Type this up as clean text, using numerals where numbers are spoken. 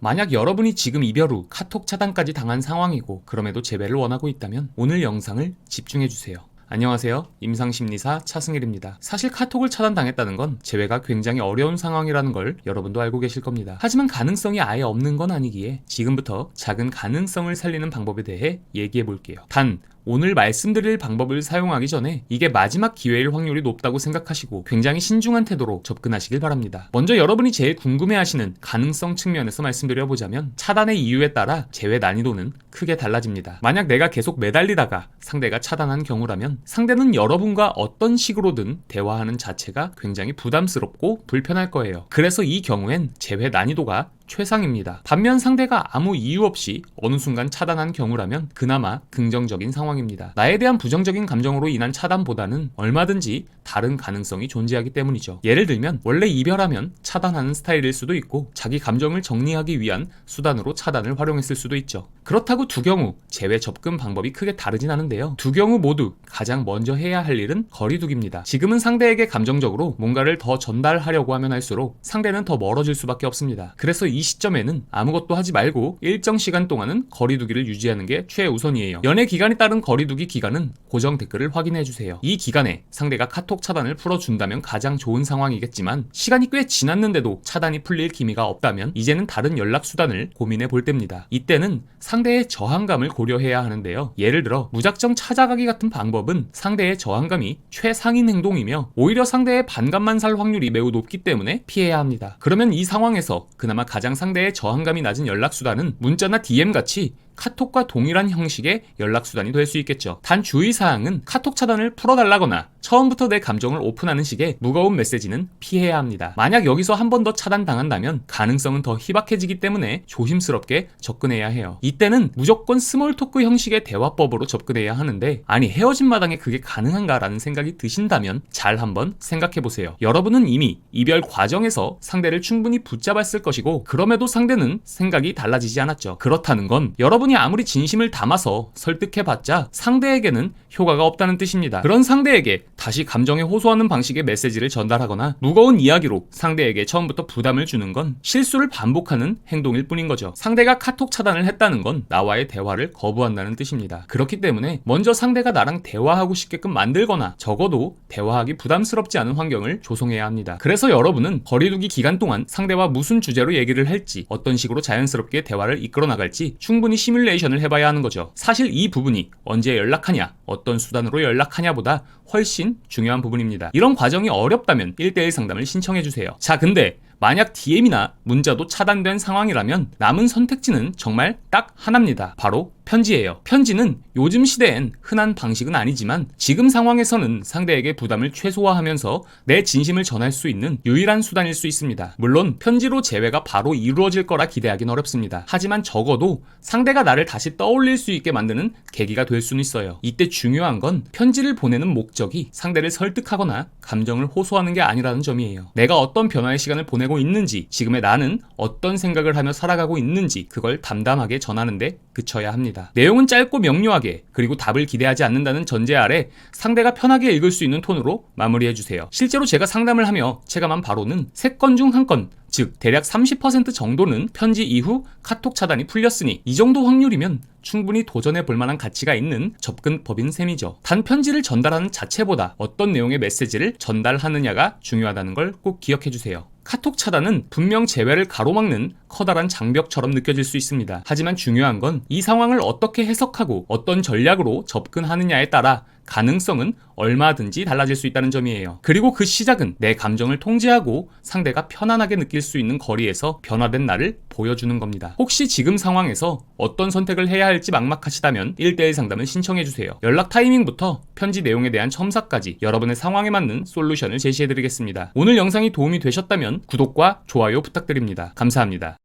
만약 여러분이 지금 이별 후 카톡 차단까지 당한 상황이고 그럼에도 재회를 원하고 있다면 오늘 영상을 집중해주세요. 안녕하세요. 임상심리사 차승일입니다. 사실 카톡을 차단당했다는 건 재회가 굉장히 어려운 상황이라는 걸 여러분도 알고 계실 겁니다. 하지만 가능성이 아예 없는 건 아니기에 지금부터 작은 가능성을 살리는 방법에 대해 얘기해 볼게요. 단 오늘 말씀드릴 방법을 사용하기 전에 이게 마지막 기회일 확률이 높다고 생각하시고 굉장히 신중한 태도로 접근하시길 바랍니다. 먼저 여러분이 제일 궁금해하시는 가능성 측면에서 말씀드려보자면 차단의 이유에 따라 재회 난이도는 크게 달라집니다. 만약 내가 계속 매달리다가 상대가 차단한 경우라면 상대는 여러분과 어떤 식으로든 대화하는 자체가 굉장히 부담스럽고 불편할 거예요. 그래서 이 경우엔 재회 난이도가 최상입니다. 반면 상대가 아무 이유 없이 어느 순간 차단한 경우라면 그나마 긍정적인 상황입니다. 나에 대한 부정적인 감정으로 인한 차단보다는 얼마든지 다른 가능성이 존재하기 때문이죠. 예를 들면 원래 이별하면 차단하는 스타일일 수도 있고 자기 감정을 정리하기 위한 수단으로 차단을 활용했을 수도 있죠. 그렇다고 두 경우 재회 접근 방법이 크게 다르진 않은데요. 두 경우 모두 가장 먼저 해야 할 일은 거리두기입니다. 지금은 상대에게 감정적으로 뭔가를 더 전달하려고 하면 할수록 상대는 더 멀어질 수밖에 없습니다. 그래서 이 시점에는 아무것도 하지 말고 일정 시간 동안은 거리두기를 유지하는 게 최우선이에요. 연애 기간에 따른 거리두기 기간은 고정 댓글을 확인해주세요. 이 기간에 상대가 카톡 차단을 풀어준다면 가장 좋은 상황이겠지만 시간이 꽤 지났는데도 차단이 풀릴 기미가 없다면 이제는 다른 연락 수단을 고민해 볼 때입니다. 이때는 상대의 저항감을 고려해야 하는데요. 예를 들어 무작정 찾아가기 같은 방법은 상대의 저항감이 최상인 행동이며 오히려 상대의 반감만 살 확률이 매우 높기 때문에 피해야 합니다. 그러면 이 상황에서 그나마 가장 상대의 저항감이 낮은 연락수단은 문자나 DM같이 카톡과 동일한 형식의 연락수단이 될 수 있겠죠. 단 주의사항은 카톡 차단을 풀어달라거나 처음부터 내 감정을 오픈하는 식의 무거운 메시지는 피해야 합니다. 만약 여기서 한 번 더 차단당한다면 가능성은 더 희박해지기 때문에 조심스럽게 접근해야 해요. 이때는 무조건 스몰 토크 형식의 대화법으로 접근해야 하는데 아니 헤어진 마당에 그게 가능한가라는 생각이 드신다면 잘 한번 생각해보세요. 여러분은 이미 이별 과정에서 상대를 충분히 붙잡았을 것이고 그럼에도 상대는 생각이 달라지지 않았죠. 그렇다는 건 여러분이 아무리 진심을 담아서 설득해봤자 상대에게는 효과가 없다는 뜻입니다. 그런 상대에게 다시 감정에 호소하는 방식의 메시지를 전달하거나 무거운 이야기로 상대에게 처음부터 부담을 주는 건 실수를 반복하는 행동일 뿐인 거죠. 상대가 카톡 차단을 했다는 건 나와의 대화를 거부한다는 뜻입니다. 그렇기 때문에 먼저 상대가 나랑 대화하고 싶게끔 만들거나 적어도 대화하기 부담스럽지 않은 환경을 조성해야 합니다. 그래서 여러분은 거리두기 기간 동안 상대와 무슨 주제로 얘기를 할지 어떤 식으로 자연스럽게 대화를 이끌어 나갈지 충분히 시뮬레이션을 해봐야 하는 거죠. 사실 이 부분이 언제 연락하냐, 어떤 수단으로 연락하냐보다 훨씬 중요한 부분입니다. 이런 과정이 어렵다면 1대1 상담을 신청해주세요. 자, 근데 만약 DM이나 문자도 차단된 상황이라면 남은 선택지는 정말 딱 하나입니다. 바로 편지예요. 편지는 요즘 시대엔 흔한 방식은 아니지만 지금 상황에서는 상대에게 부담을 최소화하면서 내 진심을 전할 수 있는 유일한 수단일 수 있습니다. 물론 편지로 재회가 바로 이루어질 거라 기대하긴 어렵습니다. 하지만 적어도 상대가 나를 다시 떠올릴 수 있게 만드는 계기가 될 수는 있어요. 이때 중요한 건 편지를 보내는 목적이 상대를 설득하거나 감정을 호소하는 게 아니라는 점이에요. 내가 어떤 변화의 시간을 보내고 있는지, 지금의 나는 어떤 생각을 하며 살아가고 있는지 그걸 담담하게 전하는데 그쳐야 합니다. 내용은 짧고 명료하게 그리고 답을 기대하지 않는다는 전제 아래 상대가 편하게 읽을 수 있는 톤으로 마무리해주세요. 실제로 제가 상담을 하며 체감한 바로는 3건 중 1건 즉 대략 30% 정도는 편지 이후 카톡 차단이 풀렸으니 이 정도 확률이면 충분히 도전해 볼 만한 가치가 있는 접근법인 셈이죠. 단 편지를 전달하는 자체보다 어떤 내용의 메시지를 전달하느냐가 중요하다는 걸 꼭 기억해 주세요. 카톡 차단은 분명 재회를 가로막는 커다란 장벽처럼 느껴질 수 있습니다. 하지만 중요한 건 이 상황을 어떻게 해석하고 어떤 전략으로 접근하느냐에 따라 가능성은 얼마든지 달라질 수 있다는 점이에요. 그리고 그 시작은 내 감정을 통제하고 상대가 편안하게 느낄 수 있는 거리에서 변화된 나를 보여주는 겁니다. 혹시 지금 상황에서 어떤 선택을 해야 할지 막막하시다면 1대1 상담을 신청해주세요. 연락 타이밍부터 편지 내용에 대한 첨삭까지 여러분의 상황에 맞는 솔루션을 제시해드리겠습니다. 오늘 영상이 도움이 되셨다면 구독과 좋아요 부탁드립니다. 감사합니다.